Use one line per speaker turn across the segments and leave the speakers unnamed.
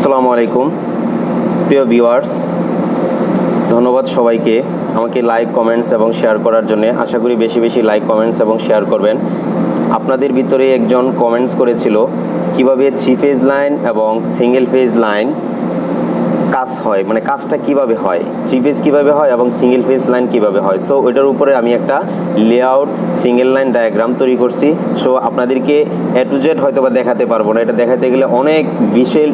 আসসালামু আলাইকুম প্রিয় ভিউয়ার্স, ধন্যবাদ সবাইকে আমাকে লাইক, কমেন্টস এবং শেয়ার করার জন্য। আশা করি বেশি বেশি লাইক, কমেন্টস এবং শেয়ার করবেন। আপনাদের ভিতরে একজন কমেন্টস করেছিল কিভাবে 3 ফেজ লাইন এবং সিঙ্গেল ফেজ লাইন কাজ হয়, মানে কাজটা কিভাবে হয়, 3 ফেজ কিভাবে হয় এবং সিঙ্গেল ফেজ লাইন কিভাবে হয়। সো ওইটার উপরে আমি একটা লেআউট সিঙ্গেল লাইন ডায়াগ্রাম তৈরি করছি। সো আপনাদেরকে এ টু জেড হয়তো বা দেখাতে পারবো না, এটা দেখাতে গেলে অনেক বিশাল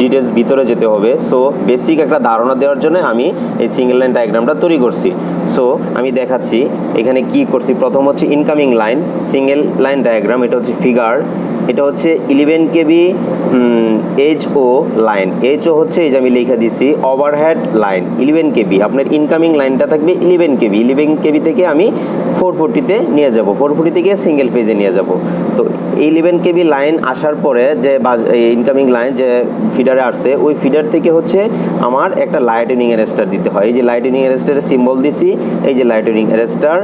ডিটেলস ভিতরে যেতে হবে। সো বেসিক একটা ধারণা দেওয়ার জন্য আমি এই সিঙ্গেল লাইন ডায়াগ্রামটা তৈরি করছি। সো আমি দেখাচ্ছি এখানে কি করছি। প্রথম হচ্ছে incoming line single line diagram, এটা হচ্ছে ফিগার। এটা হচ্ছে 11 কেবি এইচও লাইন। এইচও হচ্ছে এই যে আমি লিখে দিছি ওভারহেড লাইন 11 কেবি। আপনার ইনকামিং লাইনটা থাকবে 11 কেবি। 11 কেবি থেকে আমি 440-তে নিয়ে যাব, 440 থেকে সিঙ্গেল ফেজে নিয়ে যাব। তো 11 কেবি লাইন আসার পরে যে ইনকামিং লাইন যে ফিডারে আসছে, ওই ফিডার থেকে হচ্ছে আমার একটা লাইটনিং অ্যারেস্টার দিতে হয়। এই যে লাইটনিং অ্যারেস্টারের সিম্বল দিছি, এই যে লাইটনিং অ্যারেস্টার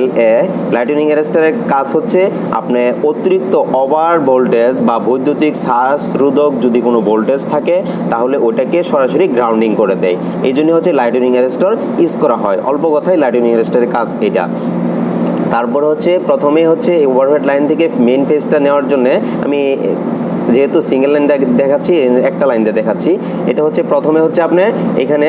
LA। লাইটনিং অ্যারেস্টারের কাজ হচ্ছে আপনি অতিরিক্ত ওভার ভোল্টেজ বা বৈদ্যুতিক শ্বাসরোধক যদি কোনো ভোল্টেজ থাকে তাহলে ওটাকে সরাসরি গ্রাউন্ডিং করে দেয়। এই জন্য হচ্ছে লাইটনিং অ্যারেস্টার ইউজ করা হয়। অল্প কথায় লাইটনিং অ্যারেস্টারের কাজ এটা। তারপরে হচ্ছে প্রথমে হচ্ছে ওভারহেড লাইন থেকে মেইন ফেজটা নেওয়ার জন্য আমি যেহেতু সিঙ্গেল লাইনটা দেখাচ্ছি, একটা লাইন দিয়ে দেখাচ্ছি। এটা হচ্ছে প্রথমে হচ্ছে আপনার এখানে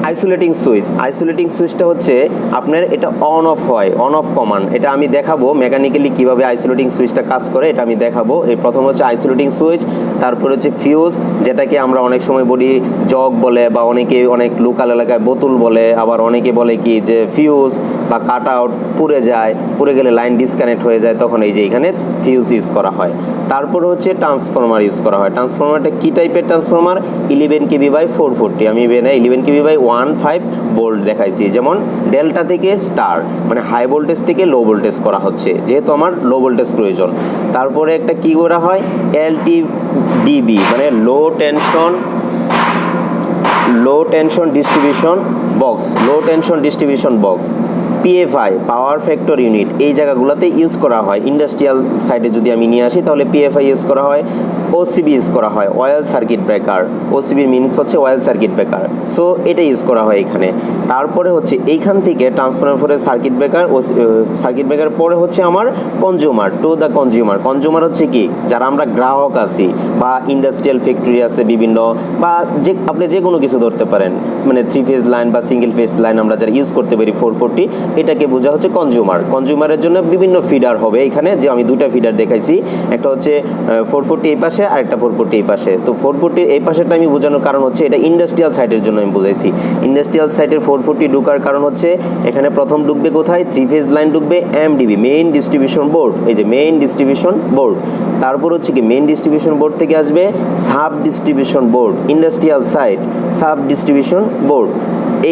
আইসোলেটিং সুইচ। আইসোলেটিং সুইচটা হচ্ছে আপনার এটা অন অফ হয়, অন অফ কমান্ড। এটা আমি দেখাবো মেকানিক্যালি কিভাবে আইসোলেটিং সুইচটা কাজ করে, এটা আমি দেখাবো। এই প্রথম হচ্ছে আইসোলেটিং সুইচ, তারপর হচ্ছে ফিউজ, যেটাকে আমরা অনেক সময় বলি জগ বলে, বা অনেকে অনেক লোকাল এলাকায় বোতল বলে, আবার অনেকে বলে কি যে ফিউজ বা কাট আউট পুড়ে যায়, পুড়ে গেলে লাইন ডিসকানেক্ট হয়ে যায়, তখন এই যে এখানে ফিউজ ইউজ করা হয়। তারপর হচ্ছে ট্রান্সফরমার ইউজ করা হয়। ট্রান্সফরমারটা কি টাইপের ট্রান্সফরমার? 11 KB by 440। আমি 11 কেবি বাই 15 ভোল্ট দেখাইছি। যেমন ডেল্টা থেকে স্টার, মানে হাই ভোল্টেজ থেকে লো ভোল্টেজ করা হচ্ছে, যেহেতু আমার লো ভোল্টেজ প্রয়োজন। তারপরে একটা কি করা হয় LTDB, মানে লো টেনশন ডিস্ট্রিবিউশন বক্স, লো tension distribution box. PFI power factor unit এই জায়গাগুলোতে ইউজ করা হয়। ইন্ডাস্ট্রিয়াল সাইডে যদি আমি নিয়ে আসি তাহলে PFI ইউজ করা হয়। OCB ইউজ করা হয়, oil circuit breaker. OCB means হচ্ছে অয়েল সার্কিট ব্রেকার। সো এটা ইউজ করা হয় এখানে। তারপরে হচ্ছে এইখান থেকে ট্রান্সফরমার পরে সার্কিট ব্রেকার পরে হচ্ছে আমার consumer to the consumer. Consumer হচ্ছে কি, যারা আমরা গ্রাহক আছি বা ইন্ডাস্ট্রিয়াল ফ্যাক্টরি আছে বিভিন্ন, বা যে আপনি যে কোনো কিছু ধরতে পারেন, মানে 3 ফেজ লাইন বা সিঙ্গেল ফেজ লাইন আমরা যারা ইউজ করতে পারি 440, এটাকে বোঝা হচ্ছে কনজিউমার। কনজিউমারের জন্য বিভিন্ন ফিডার হবে এখানে, যে আমি দুইটা ফিডার দেখাইছি, একটা হচ্ছে 440 এই পাশে আর একটা 440 এই পাশে। তো 440 এই পাশেটা আমি বোঝানোর কারণ হচ্ছে এটা ইন্ডাস্ট্রিয়াল সাইটের জন্য আমি বুঝাইছি। ইন্ডাস্ট্রিয়াল সাইটের 440 ঢোকার কারণ হচ্ছে এখানে প্রথম ঢুকবে কোথায়, 3 ফেজ লাইন ঢুকবে MDB, মেইন ডিস্ট্রিবিউশন বোর্ড। এই যে মেইন ডিস্ট্রিবিউশন বোর্ড। তারপর হচ্ছে কি মেইন ডিস্ট্রিবিউশন বোর্ড থেকে আসবে sub distribution board. Industrial site sub distribution board,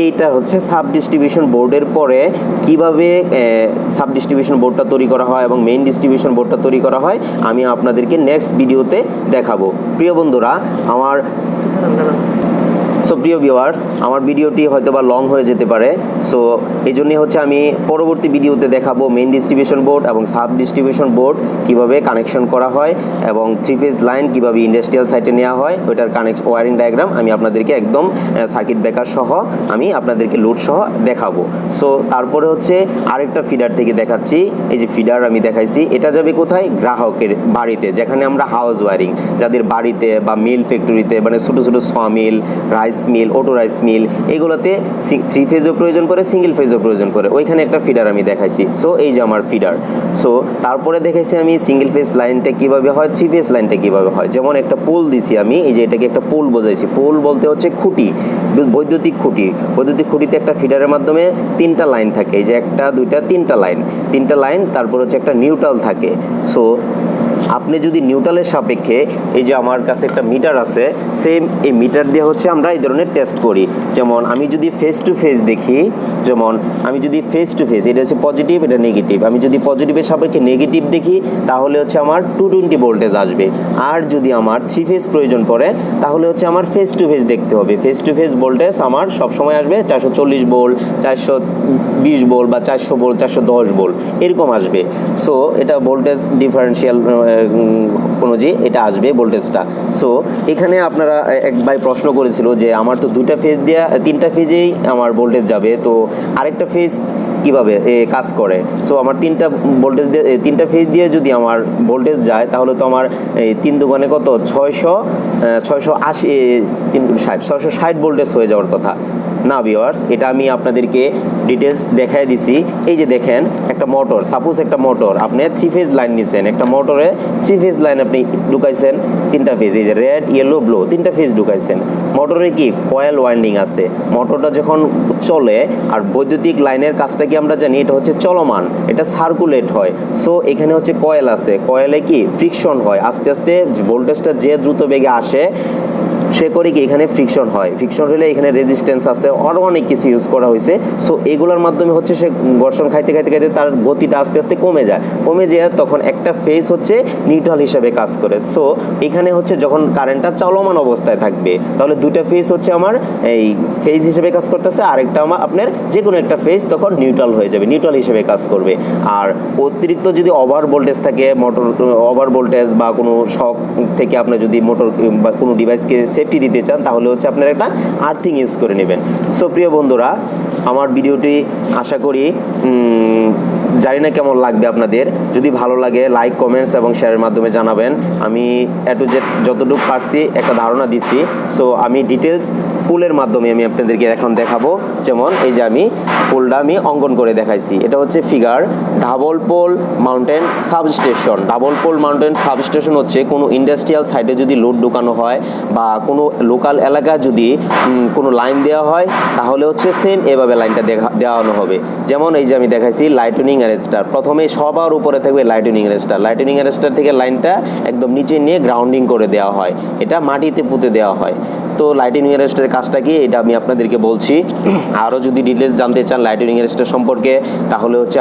এইটা হচ্ছে সাব ডিস্ট্রিবিউশন বোর্ডের পরে কিভাবে সাব ডিস্ট্রিবিউশন বোর্ডটা তৈরি করা হয় এবং মেইন ডিস্ট্রিবিউশন বোর্ডটা তৈরি করা হয় আমি আপনাদেরকে নেক্সট ভিডিওতে দেখাবো। প্রিয় বন্ধুরা, প্রিয় ভিউয়ার্স, আমার ভিডিওটি হয়তো বা লং হয়ে যেতে পারে। সো এই জন্যই হচ্ছে আমি পরবর্তী ভিডিওতে দেখাবো মেইন ডিস্ট্রিবিউশন বোর্ড এবং সাব ডিস্ট্রিবিউশন বোর্ড কিভাবে কানেকশন করা হয় এবং 3 ফেজ লাইন কিভাবে ইন্ডাস্ট্রিয়াল সাইটে নেওয়া হয়, ওইটার ওয়ারিং ডায়াগ্রাম আমি আপনাদেরকে একদম সার্কিট ব্রেকার সহ আমি আপনাদেরকে লোড সহ দেখাবো। সো তারপরে হচ্ছে আরেকটা ফিডার থেকে দেখাচ্ছি। এই যে ফিডার আমি দেখাইছি, এটা যাবে কোথায়, গ্রাহকের বাড়িতে, যেখানে আমরা হাউস ওয়ারিং, যাদের বাড়িতে বা মিল ফ্যাক্টরিতে, মানে ছোটো ছোটো mill, rice mill, auto rice mill, এগুলোতে 3 ফেজও প্রয়োজন করে, সিঙ্গেল ফেজও প্রয়োজন করে, ওইখানে একটা ফিডার আমি দেখাইছি। সো এই যে আমার ফিডার। সো তারপরে দেখাইছি আমি সিঙ্গেল ফেজ লাইনটা কিভাবে হয়, 3 ফেজ লাইনটা কিভাবে হয়। যেমন একটা পোল দিছি আমি, এই যে এটাকে একটা পোল বোঝাইছি। পোল বলতে হচ্ছে খুঁটি, বৈদ্যুতিক খুঁটি। বৈদ্যুতিক খুঁটিতে একটা ফিডারের মাধ্যমে 3টা লাইন থাকে, এই যে 1, 2, 3টা লাইন, তারপর হচ্ছে একটা নিউট্রাল থাকে। সো আপনি যদি নিউট্রালের সাপেক্ষে, এই যে আমার কাছে একটা মিটার আছে, সেম এই মিটার দিয়ে হচ্ছে আমরা এই ধরনের টেস্ট করি। যেমন আমি যদি ফেস টু ফেস দেখি, যেমন আমি যদি ফেস টু ফেস, এটা হচ্ছে পজিটিভ, এটা নেগেটিভ, আমি যদি পজিটিভের সাপেক্ষে নেগেটিভ দেখি তাহলে হচ্ছে আমার 220 ভোল্টেজ আসবে। আর যদি আমার 3 ফেজ প্রয়োজন পড়ে তাহলে হচ্ছে আমার ফেস টু ফেস দেখতে হবে। ফেস টু ফেস ভোল্টেজ আমার সবসময় আসবে 440 ভোল্ট, 420 ভোল্ট বা 400 ভোল্ট, 410 ভোল্ট এরকম আসবে। সো এটা ভোল্টেজ ডিফারেন্সিয়াল অনুযায়ী এটা আসবে ভোল্টেজটা। সো এখানে আপনারা এক ভাই প্রশ্ন করেছিল যে আমার তো দুইটা ফেজ দিয়ে 3টা ফেজেই আমার ভোল্টেজ যাবে, তো আরেকটা ফেজ কিভাবে কাজ করে। সো আমার 3টা ভোল্টেজ দিয়ে 3টা ফেজ দিয়ে যদি আমার ভোল্টেজ যায় তাহলে তো আমার এই 3 দুগুণে কত 680 660 ভোল্টেজ হয়ে যাওয়ার কথা না ভিউয়ার্স। এটা আমি আপনাদেরকে ডিটেলস দেখাই দিছি। এই যে দেখেন একটা মোটর, সাপোজ একটা মোটর আপনি 3 ফেজ লাইন নিছেন, একটা মোটরে 3 ফেজ লাইন আপনি ঢুকাইছেন 3টা ফেজ, এই যে রেড ইয়েলো ব্লু 3টা ফেজ ঢুকাইছেন। মোটরে কি কয়েল ওয়াইন্ডিং আছে, মোটরটা যখন চলে আর বৈদ্যুতিক লাইনের কাজটা কি আমরা জানি এটা হচ্ছে চলমান, এটা সার্কুলেট হয়। সো এখানে হচ্ছে কয়েল আছে, কয়েলে কি ফ্রিকশন হয়, আস্তে আস্তে ভোল্টেজটা যে দ্রুত বেগে আসে সে করে কি এখানে ফ্রিকশন হয়, ফ্রিকশন হলে এখানে রেজিস্ট্যান্স আছে, আরও অনেক কিছু ইউজ করা হয়েছে। সো এগুলোর মাধ্যমে হচ্ছে সে ঘর্ষণ খাইতে খাইতে খাইতে তার গতিটা আস্তে আস্তে কমে যায়, তখন একটা ফেজ হচ্ছে নিউট্রাল হিসেবে কাজ করে। সো এখানে হচ্ছে যখন কারেন্টটা চলমান অবস্থায় থাকবে তাহলে দুইটা ফেজ হচ্ছে আমার এই ফেজ হিসেবে কাজ করতেছে, আরেকটা আমার আপনার যে কোনো একটা ফেজ তখন নিউট্রাল হয়ে যাবে, নিউট্রাল হিসেবে কাজ করবে। আর অতিরিক্ত যদি ওভার ভোল্টেজ থাকে, মোটর ওভার ভোল্টেজ বা কোনো শক থেকে আপনি যদি মোটর বা কোনো ডিভাইসকে সেফটি দিতে চান তাহলে হচ্ছে আপনারা একটা আর্থিং ইউজ করে নেবেন। সো প্রিয় বন্ধুরা, আমার ভিডিওটি আশা করি জানি না কেমন লাগবে আপনাদের, যদি ভালো লাগে লাইক কমেন্টস এবং শেয়ারের মাধ্যমে জানাবেন। আমি যতটুকু পারছি একটা ধারণা দিচ্ছি। সো আমি ডিটেলস পুলের মাধ্যমে আমি আপনাদেরকে এখন দেখাবো। যেমন এই যে আমি পুলটা আমি অঙ্কন করে দেখাইছি, এটা হচ্ছে figure double pole mountain substation. Double pole mountain substation হচ্ছে কোনো ইন্ডাস্ট্রিয়াল সাইটে যদি লোড ঢোকানো হয় বা কোনো লোকাল এলাকায় যদি কোনো লাইন দেওয়া হয় তাহলে হচ্ছে সেম এভাবে লাইনটা দেওয়ানো হবে। যেমন এই যে আমি দেখাইছি লাইটনিং অ্যারেস্টার, প্রথমে সবার উপরে থাকবে লাইটনিং অ্যারেস্টার, লাইটনিং অ্যারেস্টার থেকে লাইনটা একদম নিচে নিয়ে গ্রাউন্ডিং করে দেওয়া হয়, এটা মাটিতে পুঁতে দেওয়া হয়। তো লাইটনিং অ্যারেস্টারের কাজটা কি এটা আমি আপনাদেরকে বলছি। আরও যদি ডিটেলস জানতে চান লাইটনিং অ্যারেস্টার সম্পর্কে তাহলে হচ্ছে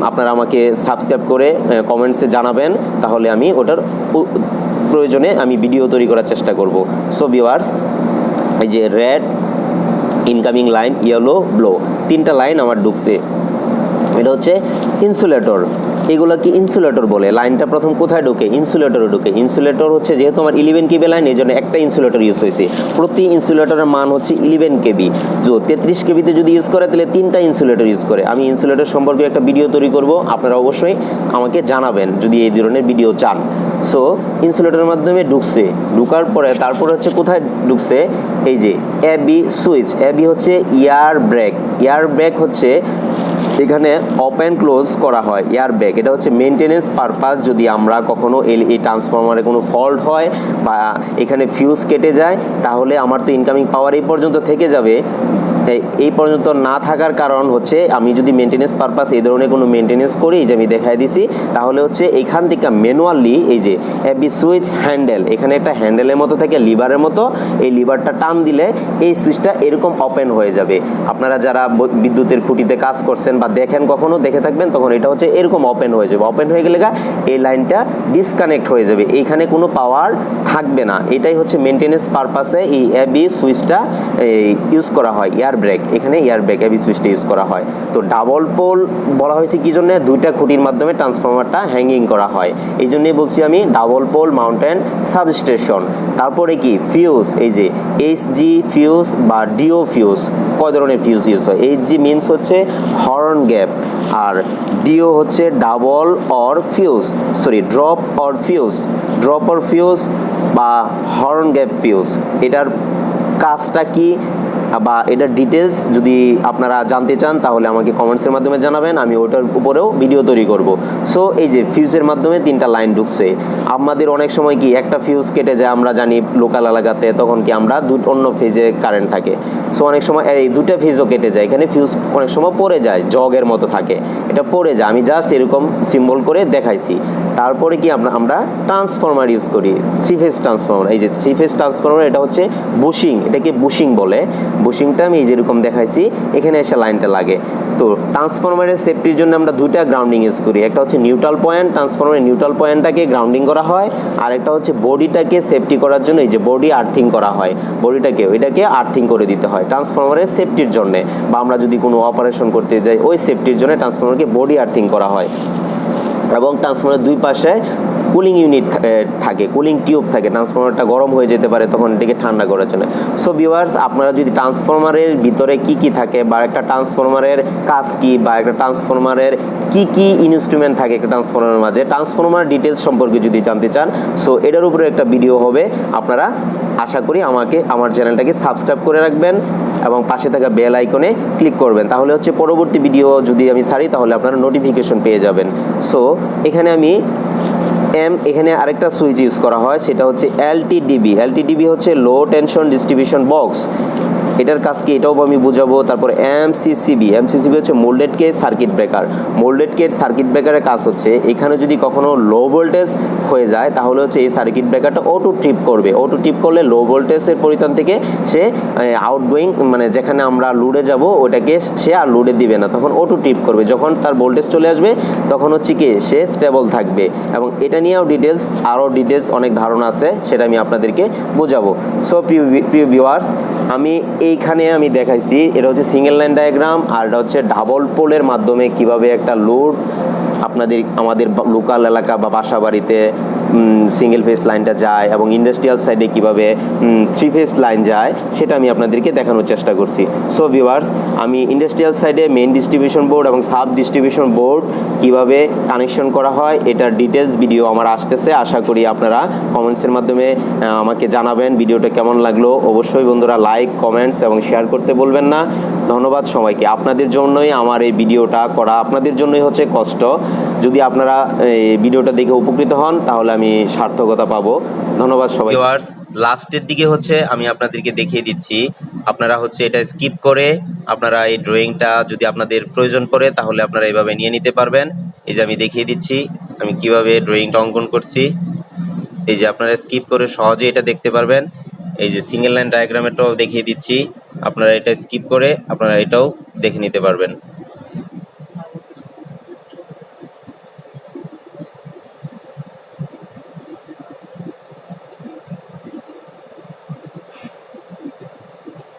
আপনারা আমাকে সাবস্ক্রাইব করে কমেন্টসে জানাবেন, তাহলে আমি ওটার প্রয়োজনে আমি ভিডিও তৈরি করার চেষ্টা করব। সো ভিউয়ার্স, এই যে red incoming line, yellow blue 3টা লাইন আমার ঢুকছে, এটা হচ্ছে ইনসুলেটর। এগুলো কি ইনসুলেটর বলে। লাইনটা প্রথম কোথায় ঢোকে? ইনসুলেটরে ঢোকে। ইনসুলেটর হচ্ছে যেহেতু আমার 11 কেবি লাইন এই জন্য একটা ইনসুলেটর ইউজ হয়েছে, প্রতি ইনসুলেটরের মান হচ্ছে 11 কেবি। 33 কেবিতে যদি ইউজ করে তাহলে 3টা ইনসুলেটর ইউজ করে। আমি ইনসুলেটর সম্পর্কে একটা ভিডিও তৈরি করব, আপনারা অবশ্যই আমাকে জানাবেন যদি এই ধরনের ভিডিও চান। সো ইনসুলেটরের মাধ্যমে ঢুকছে, ঢুকার পরে তারপরে হচ্ছে কোথায় ঢুকছে, এই যে এবি সুইচ। এবি হচ্ছে এয়ার ব্রেক। এয়ার ব্রেক হচ্ছে এখানে ওপেন ক্লোজ করা হয় এয়ার ব্যাগ, এটা হচ্ছে মেনটেনেন্স পারপাস। যদি আমরা কখনো এই ট্রান্সফরমারে কোনো ফল্ট হয় বা এখানে ফিউজ কেটে যায় তাহলে আমার তো ইনকামিং পাওয়ার এই পর্যন্ত থেকে যাবে। এই পর্যন্ত না থাকার কারণ হচ্ছে আমি যদি মেনটেনেন্স পারপাস এই ধরনের কোনো মেনটেনেন্স করি, যে আমি দেখাই দিছি, তাহলে হচ্ছে এইখান থেকে ম্যানুয়ালি এই যে এবি সুইচ হ্যান্ডেল, এখানে একটা হ্যান্ডেলের মতো থাকে লিভারের মতো, এই লিভারটা টান দিলে এই সুইচটা এরকম ওপেন হয়ে যাবে। আপনারা যারা বিদ্যুতের খুঁটিতে কাজ করছেন বা দেখেন কখনো দেখে থাকবেন তখন এটা হচ্ছে এরকম ওপেন হয়ে যাবে। ওপেন হয়ে গেলে এই লাইনটা ডিসকানেক্ট হয়ে যাবে, এইখানে কোনো পাওয়ার থাকবে না। এটাই হচ্ছে মেনটেনেন্স পারপাসে এই এবি সুইচটা ইউজ করা হয়। এয়ার ব্রেক, এখানে এয়ার ব্রেক এবি সুইচটা ইউজ করা হয়। তো ডাবল পোল বলা হয়েছে কি জন্য? দুইটা খুঁটির মাধ্যমে ট্রান্সফরমারটা হ্যাঙ্গিং করা হয়, এই জন্যই বলছি আমি ডাবল পোল মাউন্টেন সাবস্টেশন। তারপরে কি ফিউজ, এই যে এইচজি ফিউজ বা ডিও ফিউজ। কয় ধরনের ফিউজ ইউজ হয়? এইচজি মিনস হচ্ছে হর্ন গ্যাপ, আর ডিও হচ্ছে double or fuse, drop or fuse, drop or fuse বা হর্ন গ্যাপ ফিউজ। এটার কাজটা কি বা এটার ডিটেলস যদি আপনারা জানতে চান তাহলে আমাকে কমেন্টসের মাধ্যমে জানাবেন, আমি ওটার উপরেও ভিডিও তৈরি করব। সো এই যে ফিউজের মাধ্যমে 3টা লাইন ঢুকছে। আমাদের অনেক সময় কি একটা ফিউজ কেটে যায়, আমরা জানি লোকাল এলাকাতে, তখন কি আমরা অন্য ফেজে কারেন্ট থাকে। সো অনেক সময় এই 2টা ফিউজও কেটে যায়, এখানে ফিউজ অনেক সময় পড়ে যায়, জগের মতো থাকে, এটা পড়ে যায়। আমি জাস্ট এরকম সিম্বল করে দেখাইছি। তারপরে কি আমরা ট্রান্সফরমার ইউজ করি, 3 ফেজ ট্রান্সফরমার। এই যে 3 ফেজ ট্রান্সফরমার, এটা হচ্ছে বুশিং, এটাকে বুশিং বলে। বুশিংটা আমি এই যেরকম দেখাইছি এখানে এসে লাইনটা লাগে। তো ট্রান্সফরমারের সেফটির জন্য আমরা 2টা গ্রাউন্ডিং ইউজ করি, একটা হচ্ছে নিউট্রাল পয়েন্ট, ট্রান্সফরমারের নিউট্রাল পয়েন্টটাকে গ্রাউন্ডিং করা হয়, আর একটা হচ্ছে বডিটাকে সেফটি করার জন্য এই যে বডি আর্থিং করা হয়, এটাকে আর্থিং করে দিতে হয় ট্রান্সফরমারের সেফটির জন্য, বা আমরা যদি কোনো অপারেশন করতে যাই ওই সেফটির জন্য ট্রান্সফরমারকে বডি আর্থিং করা হয়। এবং ট্রান্সফরমারের 2 পাশে কুলিং ইউনিট থাকে, কুলিং টিউব থাকে, ট্রান্সফরমারটা গরম হয়ে যেতে পারে, তখন এটাকে ঠান্ডা করার জন্য। সো ভিউয়ার্স, আপনারা যদি ট্রান্সফরমারের ভিতরে কি কি থাকে বা একটা ট্রান্সফরমারের কাজ কি বা একটা ট্রান্সফরমারের কি কি ইনস্ট্রুমেন্ট থাকে একটা ট্রান্সফরমারের মাঝে, ট্রান্সফরমার ডিটেলস সম্পর্কে যদি জানতে চান, সো এটার উপরে একটা ভিডিও হবে। আপনারা আশা করি আমার চ্যানেলটাকে সাবস্ক্রাইব করে রাখবেন এবং পাশে থাকা বেল আইকনে ক্লিক করবেন, তাহলে হচ্ছে পরবর্তী ভিডিও যদি আমি ছাড়ি তাহলে আপনারা নোটিফিকেশন পেয়ে যাবেন। সো এখানে আরেকটা সুইচ ইউজ করা হয়, সেটা হচ্ছে এলটিডিবি হচ্ছে লো টেনশন ডিস্ট্রিবিউশন বক্স। এটার কাজ কি এটাও আমি বুঝাবো। তারপর এমসিসিবি হচ্ছে মোল্ডেড কেজ সার্কিট ব্রেকারের কাজ হচ্ছে এখানে যদি কখনো লো ভোল্টেজ হয়ে যায় তাহলে হচ্ছে এই সার্কিট ব্রেকারটা অটো ট্রিপ করলে লো ভোল্টেজের পরিমাণ থেকে সে আউটগোয়িং মানে যেখানে আমরা লোডে যাব ওটাকে সে আর লোডে দিবে না, তখন অটো ট্রিপ করবে। যখন তার ভোল্টেজ চলে আসবে তখন হচ্ছে কি সে স্টেবল থাকবে। এবং এটা নিয়েও আরও ডিটেলস অনেক ধারণা আছে, সেটা আমি আপনাদেরকে বোঝাবো। সো প্রিয় ভিউয়ার্স, এইখানে আমি দেখাইছি এটা হচ্ছে সিঙ্গেল লাইন ডায়াগ্রাম, আর এটা হচ্ছে ডাবল পোলের মাধ্যমে কিভাবে একটা লোড আমাদের লোকাল এলাকা বা বাসা বাড়িতে সিঙ্গেল ফেজ লাইনটা যায় এবং ইন্ডাস্ট্রিয়াল সাইডে কিভাবে 3 ফেজ লাইন যায় সেটা আমি আপনাদেরকে দেখানোর চেষ্টা করছি। সো ভিউয়ার্স, আমি ইন্ডাস্ট্রিয়াল সাইডে মেইন ডিস্ট্রিবিউশন বোর্ড এবং সাব ডিস্ট্রিবিউশন বোর্ড কিভাবে কানেকশন করা হয় এটার ডিটেলস ভিডিও আমার আসতেছে। আশা করি আপনারা কমেন্টসের মাধ্যমে আমাকে জানাবেন ভিডিওটা কেমন লাগলো। অবশ্যই বন্ধুরা লাইক, কমেন্টস এবং শেয়ার করতে বলবেন না। ধন্যবাদ সবাইকে। আপনাদের জন্যই আমার এই ভিডিওটা করা, আপনাদের জন্যই হচ্ছে কষ্ট। যদি আপনারা এই ভিডিওটা দেখে উপকৃত হন তাহলে আমি সার্থকতা পাবো। ধন্যবাদ সবাই। ভিউয়ার্স, লাস্টের দিকে হচ্ছে আমি আপনাদেরকে দেখিয়ে দিচ্ছি, আপনারা হচ্ছে এটা স্কিপ করে আপনারা এই ড্রয়িংটা যদি আপনাদের প্রয়োজন পড়ে তাহলে আপনারা এইভাবে নিয়ে নিতে পারবেন। এই যে আমি দেখিয়ে দিচ্ছি আমি কিভাবে ড্রয়িংটা অঙ্কন করছি। এই যে আপনারা স্কিপ করে সহজে এটা দেখতে পারবেন। এই যে সিঙ্গেল লাইন ডায়াগ্রামেরটাও দেখিয়ে দিচ্ছি, আপনারা এটা স্কিপ করে আপনারা এটাও দেখে নিতে পারবেন।